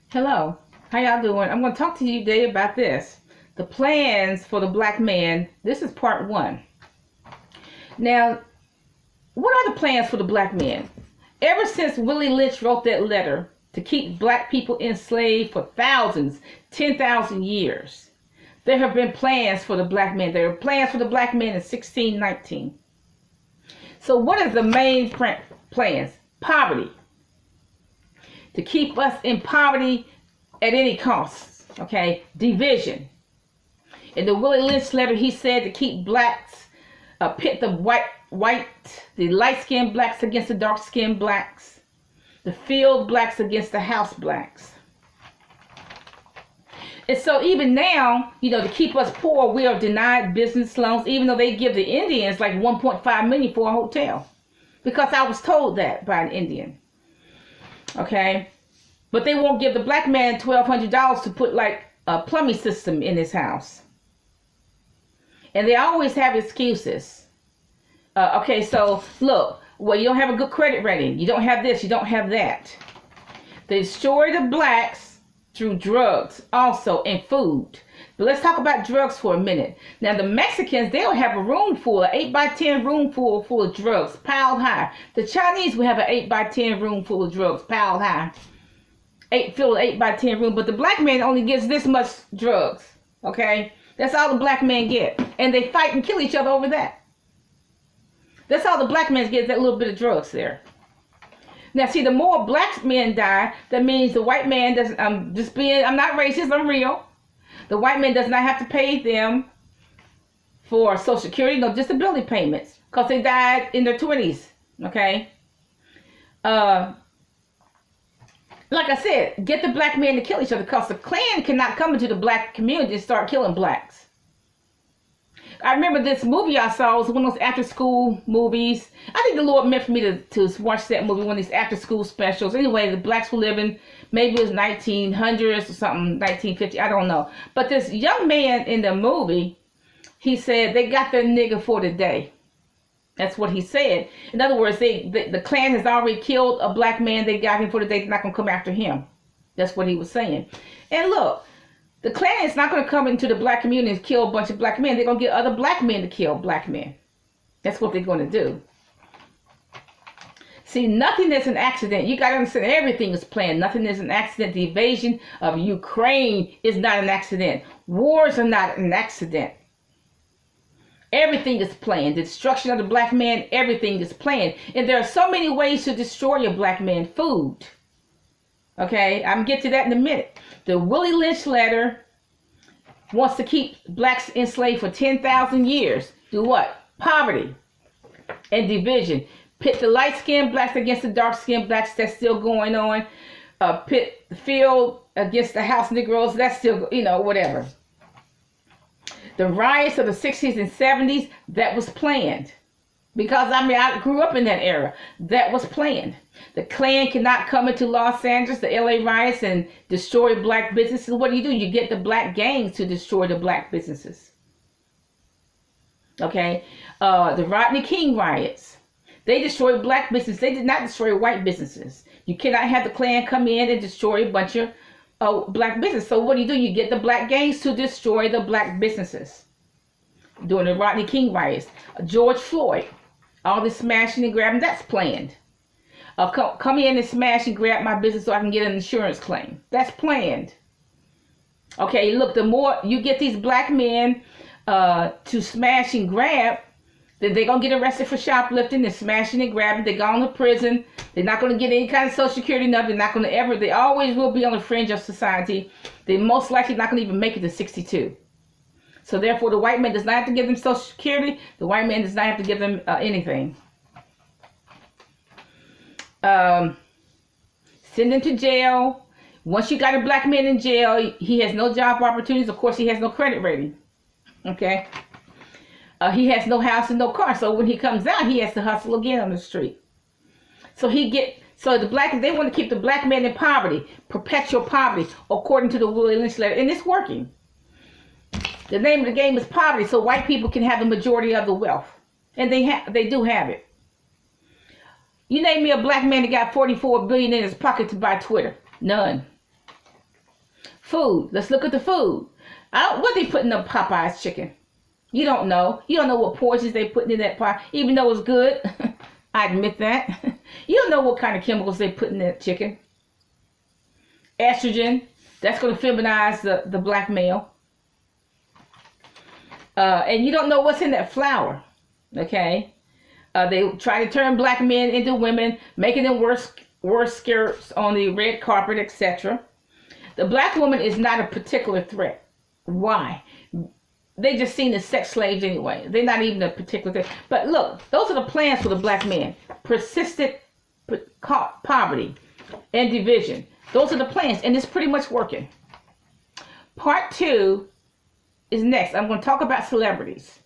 Hello, how y'all doing? I'm going to talk to you today about this. The plans for the black man. This is part one. Now, what are the plans for the black man? Ever since Willie Lynch wrote that letter to keep black people enslaved for thousands, 10,000 years, there have been plans for the black man. There are plans for the black man in 1619. So what is the main plans? Poverty. To keep us in poverty at any cost. Okay? Division. In the Willie Lynch letter, he said to keep blacks, pit the the light-skinned blacks against the dark-skinned blacks, the field blacks against the house blacks. And so even now, to keep us poor, we are denied business loans, even though they give the Indians like 1.5 million for a hotel. Because I was told that by an Indian. Okay? But they won't give the black man $1,200 to put like a plumbing system in his house. And they always have excuses. Okay, so look, well, you don't have a good credit rating. You don't have this, you don't have that. They destroy the blacks through drugs also and food. But let's talk about drugs for a minute. Now the Mexicans, they'll have a room full, an 8x10 room full of drugs piled high. The Chinese will have an 8x10 room full of drugs piled high. Fill an 8x10 room, but the black man only gets this much drugs. Okay? That's all the black men get. And they fight and kill each other over that. That's all the black men get, that little bit of drugs there. Now, see, the more black men die, that means the white man doesn't, I'm not racist, I'm real. The white man does not have to pay them for Social Security, no disability payments, because they died in their 20s, okay? Like I said, get the black men to kill each other, because the Klan cannot come into the black community and start killing blacks. I remember this movie I saw. It was one of those after-school movies. I think the Lord meant for me to watch that movie, one of these after-school specials. Anyway, the blacks were living, maybe it was 1900s or something, 1950, I don't know. But this young man in the movie, he said, they got their nigga for the day. That's what he said. In other words, the Klan has already killed a black man. They got him for the day. They're not going to come after him. That's what he was saying. And look, the Klan is not going to come into the black community and kill a bunch of black men. They're going to get other black men to kill black men. That's what they're going to do. See, nothing is an accident. You got to understand, everything is planned. Nothing is an accident. The invasion of Ukraine is not an accident. Wars are not an accident. Everything is planned. The destruction of the black man, everything is planned. And there are so many ways to destroy a black man. Food. Okay, I'm going to get to that in a minute. The Willie Lynch letter wants to keep blacks enslaved for 10,000 years. Do what? Poverty and division. Pit the light-skinned blacks against the dark-skinned blacks. That's still going on. Pit the field against the house Negroes. That's still, whatever. The riots of the 60s and 70s, that was planned. Because, I grew up in that era. That was planned. The Klan cannot come into Los Angeles, the LA riots, and destroy black businesses. What do? You get the black gangs to destroy the black businesses. Okay? The Rodney King riots. They destroyed black businesses. They did not destroy white businesses. You cannot have the Klan come in and destroy a bunch of black businesses. So what do? You get the black gangs to destroy the black businesses. During the Rodney King riots. George Floyd. All this smashing and grabbing, that's planned. Come in and smash and grab my business so I can get an insurance claim. That's planned. Okay, look, the more you get these black men to smash and grab, then they're going to get arrested for shoplifting and smashing and grabbing. They're going to prison. They're not going to get any kind of Social Security number. They're not going to they always will be on the fringe of society. They're most likely not going to even make it to 62. So therefore, the white man does not have to give them Social Security. The white man does not have to give them anything. Send him to jail. Once you got a black man in jail, he has no job opportunities. Of course, he has no credit rating. Okay? He has no house and no car. So when he comes out, he has to hustle again on the street. So they want to keep the black man in poverty, perpetual poverty, according to the Willie Lynch letter. And it's working. The name of the game is poverty, so white people can have the majority of the wealth. And they do have it. You name me a black man that got $44 billion in his pocket to buy Twitter. None. Food. Let's look at the food. What they put in the Popeyes chicken? You don't know. You don't know what portions they put in that pie, even though it's good. I admit that. You don't know what kind of chemicals they put in that chicken. Estrogen. That's going to feminize the black male. And you don't know what's in that flour. Okay? They try to turn black men into women, making them wear skirts on the red carpet, etc. The black woman is not a particular threat. Why? They just seen as sex slaves anyway. They're not even a particular threat. But look, those are the plans for the black man. Persistent poverty and division. Those are the plans, and it's pretty much working. Part 2 is next. I'm going to talk about celebrities.